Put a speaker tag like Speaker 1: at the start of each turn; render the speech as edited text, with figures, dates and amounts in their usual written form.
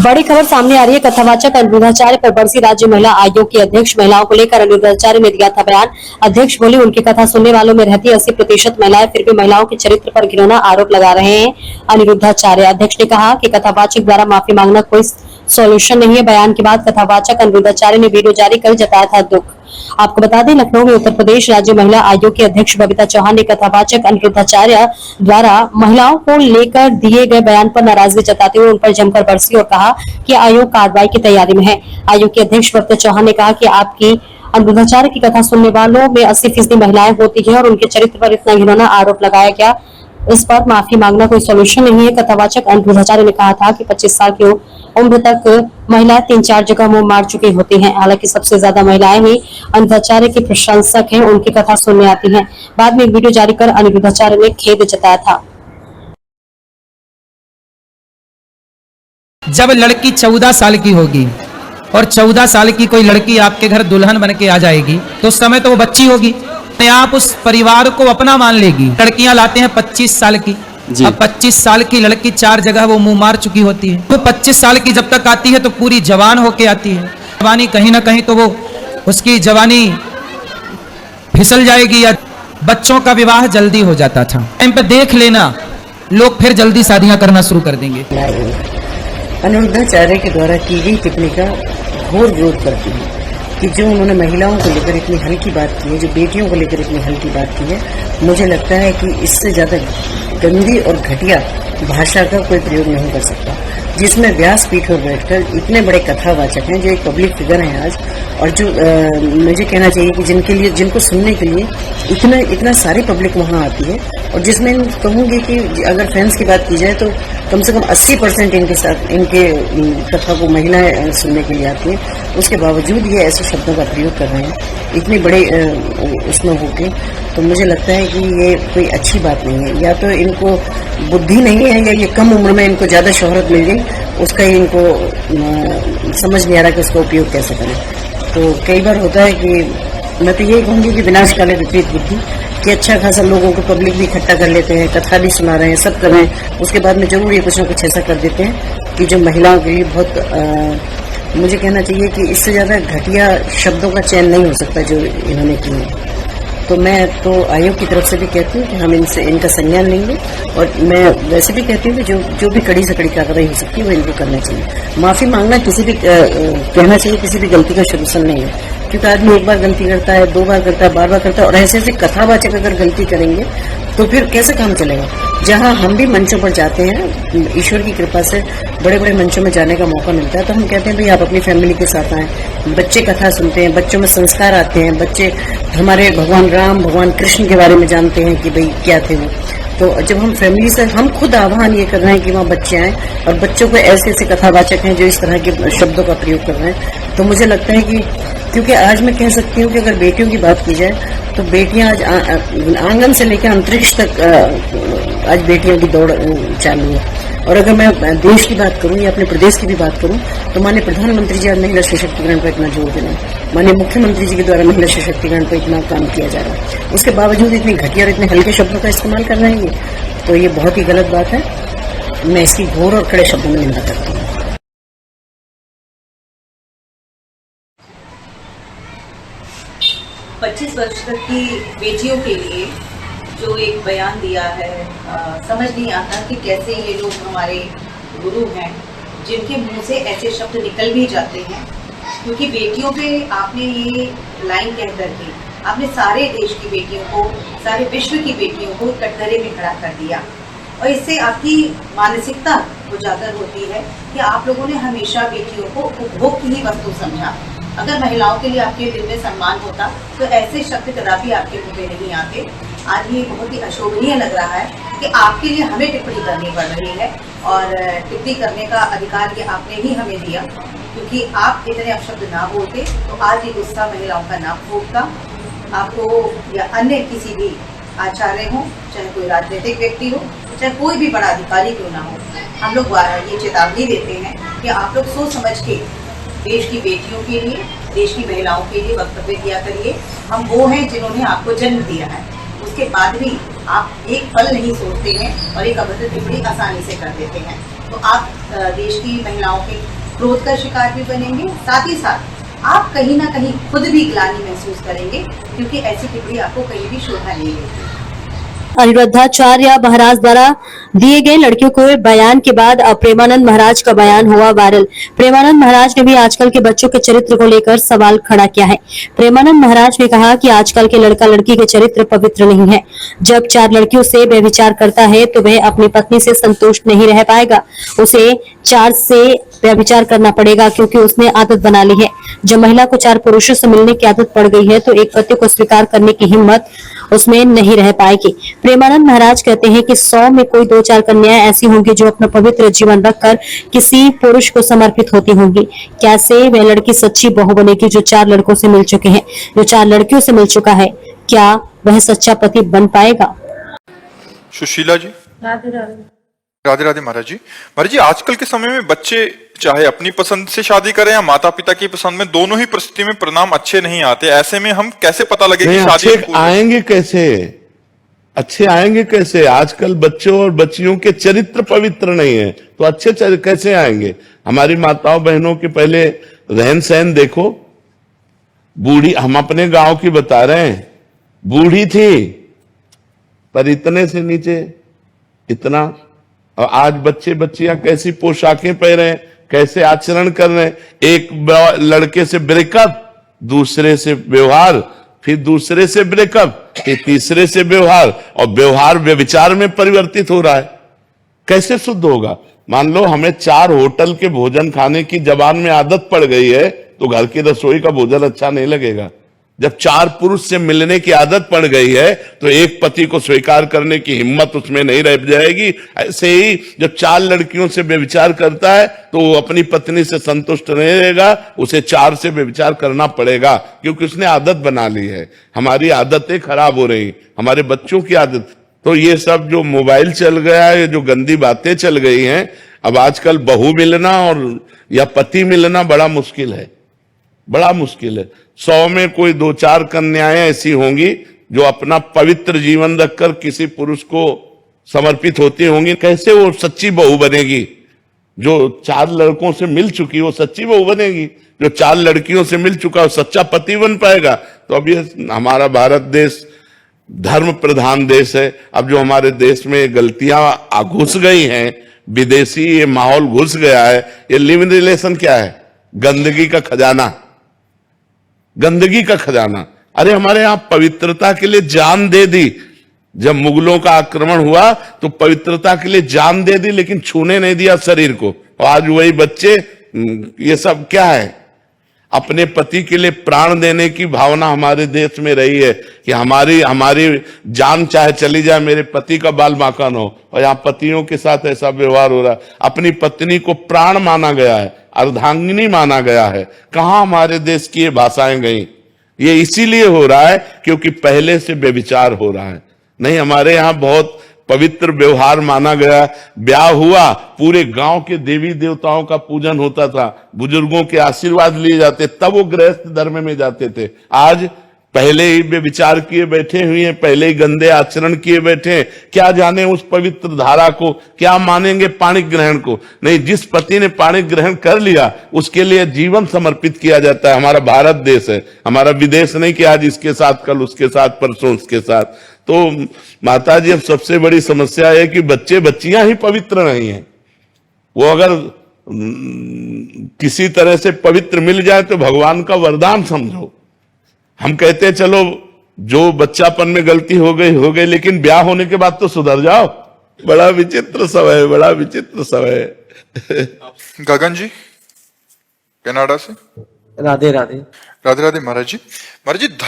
Speaker 1: बड़ी खबर सामने आ रही है। कथावाचक अनिरुद्धाचार्य पर बरसी राज्य महिला आयोग की अध्यक्ष महिलाओं को लेकर अनिरुद्धाचार्य ने दिया था बयान। अध्यक्ष बोली, उनकी कथा सुनने वालों में रहती 80% महिलाएं, फिर भी महिलाओं के चरित्र पर घिनौना आरोप लगा रहे हैं। अनिरुद्धाचार्य अध्यक्ष ने कहा कि कथावाचक द्वारा माफी मांगना कोई सॉल्यूशन नहीं है। बयान के बाद कथावाचक अनिरुद्धाचार्य ने वीडियो जारी कर जताया था दुख। आपको बता दें, लखनऊ में उत्तर प्रदेश राज्य महिला आयोग की अध्यक्ष बबीता चौहान ने कथावाचक अनिरुद्धाचार्य द्वारा महिलाओं को लेकर दिए गए बयान पर नाराजगी जताते हुए उन पर जमकर बरसी और कहा कि आयोग कार्रवाई की तैयारी में है। आयोग की अध्यक्ष बबीता चौहान ने कहा कि आपकी अनिरुद्धाचार्य की कथा सुनने वालों में 80% महिलाएं होती है और उनके चरित्र पर इतना घिनौना आरोप लगाया गया, इस पर माफी मांगना कोई सॉल्यूशन नहीं है। कथावाचक अनिरुद्धाचार्य ने कहा था कि 25 साल की उम्र तक महिलाएं 3-4 जगह मुंह मार चुकी होती हैं। हालांकि सबसे ज्यादा महिलाएं ही अनिरुद्धाचार्य की प्रशंसक हैं, उनकी कथा सुनने आती हैं। बाद में एक वीडियो जारी कर अनिरुद्धाचार्य ने खेद जताया था।
Speaker 2: जब लड़की 14 साल की होगी और 14 साल की कोई लड़की आपके घर दुल्हन बन के आ जाएगी तो उस समय तो वो बच्ची होगी, आप उस परिवार को अपना मान लेगी। लड़कियां लाते हैं 25 साल की, अब 25 साल की लड़की 4 जगह वो मुंह मार चुकी होती है। वो 25 साल की जब तक आती है तो पूरी जवान होके आती है। जवानी कहीं ना कहीं तो वो उसकी जवानी फिसल जाएगी या बच्चों का विवाह जल्दी हो जाता था। टाइम पे देख लेना, लोग फिर जल्दी शादियां करना शुरू कर देंगे।
Speaker 3: अनिरुद्धाचार्य के द्वारा की गई टिप्पणी का घोर विरोध करती हूँ कि जो उन्होंने महिलाओं को लेकर इतनी हल्की बात की है, जो बेटियों को लेकर इतनी हल्की बात की है, मुझे लगता है कि इससे ज्यादा गंदी और घटिया भाषा का कोई प्रयोग नहीं कर सकता। जिसमें व्यासपीठ पर बैठकर इतने बड़े कथावाचक हैं जो एक पब्लिक फिगर हैं आज, और जो मुझे कहना चाहिए कि जिनके लिए, जिनको सुनने के लिए इतना सारी पब्लिक वहां आती है, और जिसमें कहूंगी कि अगर फैंस की बात की जाए तो कम से कम 80% इनके कथा को महिलाएं सुनने के लिए आती हैं। उसके बावजूद ये ऐसे शब्दों का प्रयोग कर रहे हैं इतने बड़े उसमें होके, तो मुझे लगता है कि ये कोई अच्छी बात नहीं है। या तो इनको बुद्धि नहीं है या ये कम उम्र में इनको ज्यादा शोहरत मिल गई, उसका ही इनको समझ नहीं आ रहा कि उसका उपयोग कैसे करें। तो कई बार होता है कि मैं तो यही कहूंगी कि विनाश काले विपरीत बुद्धि, कि अच्छा खासा लोगों को पब्लिक भी इकट्ठा कर लेते हैं, कथा भी सुना रहे हैं, सब कर रहे हैं, उसके बाद में जरूर ये कुछ न कुछ ऐसा कर देते हैं कि जो महिलाओं के लिए बहुत मुझे कहना चाहिए कि इससे ज्यादा घटिया शब्दों का चयन नहीं हो सकता जो इन्होंने किए हैं। तो मैं तो आयोग की तरफ से भी कहती हूँ कि हम इनका संज्ञान लेंगे, और मैं वैसे भी कहती हूँ कि जो भी कड़ी से कड़ी कार्रवाई हो सकती है वो इनको करना चाहिए। माफी मांगना किसी भी कहना चाहिए किसी भी गलती का सॉल्यूशन नहीं है, क्योंकि आदमी एक बार गलती करता है, 2 बार करता है, बार करता है, और ऐसे ऐसे कथावाचक अगर गलती करेंगे तो फिर कैसे काम चलेगा। जहाँ हम भी मंचों पर जाते हैं, ईश्वर की कृपा से बड़े बड़े मंचों में जाने का मौका मिलता है, तो हम कहते हैं भाई आप अपनी फैमिली के साथ आएं, बच्चे कथा सुनते हैं, बच्चों में संस्कार आते हैं, बच्चे हमारे भगवान राम, भगवान कृष्ण के बारे में जानते हैं कि भाई क्या थे वो। तो जब हम फैमिली से, हम खुद आह्वान ये कर रहे हैं कि वहाँ बच्चे आए और बच्चों को ऐसे ऐसे कथावाचक हैं जो इस तरह के शब्दों का प्रयोग कर रहे हैं, तो मुझे लगता है कि क्योंकि आज मैं कह सकती हूँ कि अगर बेटियों की बात की जाए तो बेटियां आज आंगन से लेकर अंतरिक्ष तक आज बेटियों की दौड़ चालू है। और अगर मैं देश की बात करूं या अपने प्रदेश की भी बात करूं तो माननीय प्रधानमंत्री जी आज महिला सशक्तिकरण पर इतना जोर दे रहे हैं, माननीय मुख्यमंत्री जी के द्वारा महिला सशक्तिकरण पर इतना काम किया जा रहा है, उसके बावजूद इतनी घटिया और इतने हल्के शब्दों का इस्तेमाल कर रहे हैं ये, तो ये बहुत ही गलत बात है। मैं इसकी घोर और कड़े शब्दों में निंदा करता हूँ।
Speaker 4: 25 वर्ष तक की बेटियों के लिए जो एक बयान दिया है, समझ नहीं आता कि कैसे ये लोग हमारे गुरु हैं जिनके मुंह से ऐसे शब्द निकल भी जाते हैं। क्योंकि बेटियों पे आपने ये लाइन कह करके आपने सारे देश की बेटियों को, सारे विश्व की बेटियों को कटघरे में खड़ा कर दिया, और इससे आपकी मानसिकता उजागर होती है कि आप लोगों ने हमेशा बेटियों को उपभोग की ही वस्तु समझा। अगर महिलाओं के लिए आपके दिल में सम्मान होता तो ऐसे शब्द कदापि आपके मुंह में नहीं आते। आज ये बहुत ही अशोभनीय लग रहा है कि आपके लिए हमें टिप्पणी करनी पड़ रही है, और टिप्पणी करने का अधिकार ये आपने ही हमें दिया, क्योंकि आप इतने अपशब्द ना बोलते तो आज ये गुस्सा महिलाओं का ना फूटता। आपको या अन्य किसी भी आचार्य हो, चाहे कोई राजनीतिक व्यक्ति हो, चाहे कोई भी बड़ा अधिकारी क्यों ना हो, हम लोग ये चेतावनी देते हैं कि आप लोग सोच समझ के देश की बेटियों के लिए, देश की महिलाओं के लिए वक्तव्य दिया करिए। हम वो हैं जिन्होंने आपको जन्म दिया है, उसके बाद भी आप एक पल नहीं सोचते हैं और एक अभद्र टिप्पणी आसानी से कर देते हैं। तो आप देश की महिलाओं के क्रोध का शिकार भी बनेंगे, साथ ही साथ आप कहीं ना कहीं खुद भी ग्लानि महसूस करेंगे, क्योंकि ऐसी टिप्पणी आपको कहीं भी शोभा नहीं देगी।
Speaker 1: अनिरुद्धाचार्य महाराज द्वारा दिए गए लड़कियों को बयान के बाद अब प्रेमानंद महाराज का बयान हुआ वायरल। प्रेमानंद महाराज ने भी आजकल के बच्चों के चरित्र को लेकर सवाल खड़ा किया है। प्रेमानंद महाराज ने कहा कि आजकल के लड़का लड़की के चरित्र पवित्र नहीं है। जब 4 लड़कियों से व्यभिचार करता है तो वह अपनी पत्नी से संतुष्ट नहीं रह पाएगा, उसे 4 से व्यभिचार करना पड़ेगा, क्योंकि उसने आदत बना ली है। जब महिला को 4 पुरुषों से मिलने की आदत पड़ गई है तो एक पति को स्वीकार करने की हिम्मत उसमें नहीं रह पाएगी। प्रेमानंद महाराज कहते हैं कि 100 में कोई 2-4 कन्याएं ऐसी होंगी जो अपना पवित्र जीवन रखकर किसी पुरुष को समर्पित होती होंगी। कैसे वह लड़की सच्ची बहू बनेगी जो 4 लड़कों से मिल चुके हैं, जो 4 लड़कियों से मिल चुका है? क्या वह सच्चा पति बन पाएगा?
Speaker 5: सुशीला जी, राधे राधे महाराज जी। महाराज जी, आजकल के समय में बच्चे चाहे अपनी पसंद से शादी करें या माता पिता की पसंद में, दोनों ही परिस्थिति में परिणाम अच्छे नहीं आते। ऐसे में हम कैसे पता लगे कि शादी
Speaker 6: अच्छे आएंगे कैसे? अच्छे आएंगे कैसे? आजकल बच्चों और बच्चियों के चरित्र पवित्र नहीं है, तो अच्छे कैसे आएंगे? हमारी माताओं बहनों के पहले रहन सहन देखो। बूढ़ी, हम अपने गांव की बता रहे हैं, बूढ़ी थी पर इतने से नीचे इतना, और आज बच्चे बच्चियां कैसी पोशाकें पहने, कैसे आचरण कर रहे हैं। एक लड़के से ब्रेकअप, दूसरे से व्यवहार, फिर दूसरे से ब्रेकअप, फिर तीसरे से व्यवहार, और व्यवहार व्यभिचार में परिवर्तित हो रहा है। कैसे शुद्ध होगा? मान लो हमें 4 होटल के भोजन खाने की जबान में आदत पड़ गई है, तो घर की रसोई का भोजन अच्छा नहीं लगेगा। जब 4 पुरुष से मिलने की आदत पड़ गई है तो एक पति को स्वीकार करने की हिम्मत उसमें नहीं रह जाएगी। ऐसे ही जब 4 लड़कियों से व्यभिचार करता है तो वो अपनी पत्नी से संतुष्ट नहीं रहेगा, उसे 4 से व्यभिचार करना पड़ेगा, क्योंकि उसने आदत बना ली है। हमारी आदतें खराब हो रही, हमारे बच्चों की आदत। तो ये सब जो मोबाइल चल गया है, जो गंदी बातें चल गई हैं, अब आजकल बहू मिलना और या पति मिलना बड़ा मुश्किल है, बड़ा मुश्किल है। 100 में कोई 2-4 कन्याएं ऐसी होंगी जो अपना पवित्र जीवन रखकर किसी पुरुष को समर्पित होती होंगी। कैसे वो सच्ची बहू बनेगी? जो 4 लड़कों से मिल चुकी वो सच्ची बहू बनेगी? जो 4 लड़कियों से मिल चुका वो सच्चा पति बन पाएगा? तो अब ये हमारा भारत देश धर्म प्रधान देश है। अब जो हमारे देश में गलतियां घुस गई हैं, विदेशी ये माहौल घुस गया है। ये लिव इन रिलेशन क्या है? गंदगी का खजाना, गंदगी का खजाना। अरे हमारे यहां पवित्रता के लिए जान दे दी। जब मुगलों का आक्रमण हुआ तो पवित्रता के लिए जान दे दी, लेकिन छूने नहीं दिया शरीर को। और आज वही बच्चे, ये सब क्या है? अपने पति के लिए प्राण देने की भावना हमारे देश में रही है कि हमारी जान चाहे चली जाए, मेरे पति का बाल बांका न हो। और यहाँ पतियों के साथ ऐसा व्यवहार हो रहा है। अपनी पत्नी को प्राण माना गया है, अर्धांगिनी माना गया है। कहां हमारे देश की ये भाषाएं गई? ये इसीलिए हो रहा है क्योंकि पहले से व्यभिचार हो रहा है। नहीं, हमारे यहाँ बहुत पवित्र व्यवहार माना गया। ब्याह हुआ, पूरे गांव के देवी देवताओं का पूजन होता था, बुजुर्गों के आशीर्वाद लिए जाते, तब वो गृहस्थ धर्म में जाते थे। आज पहले ही विचार किए बैठे हुए हैं, पहले ही गंदे आचरण किए बैठे हैं। क्या जाने उस पवित्र धारा को, क्या मानेंगे पाणी ग्रहण को? नहीं, जिस पति ने पाणी ग्रहण कर लिया उसके लिए जीवन समर्पित किया जाता है। हमारा भारत देश है, हमारा विदेश नहीं कि आज इसके साथ, कल उसके साथ, परसों उसके साथ। तो माता जी, अब सबसे बड़ी समस्या है कि बच्चे बच्चियां ही पवित्र नहीं हैं। वो अगर किसी तरह से पवित्र मिल जाए तो भगवान का वरदान समझो। हम कहते हैं चलो जो बच्चापन में गलती हो गई, लेकिन ब्याह होने के बाद तो सुधर जाओ। बड़ा विचित्र समय, बड़ा विचित्र समय।
Speaker 5: गगन जी, कनाडा से।
Speaker 7: राधे राधे।
Speaker 5: राधे राधे महाराज जी। महाराज जी,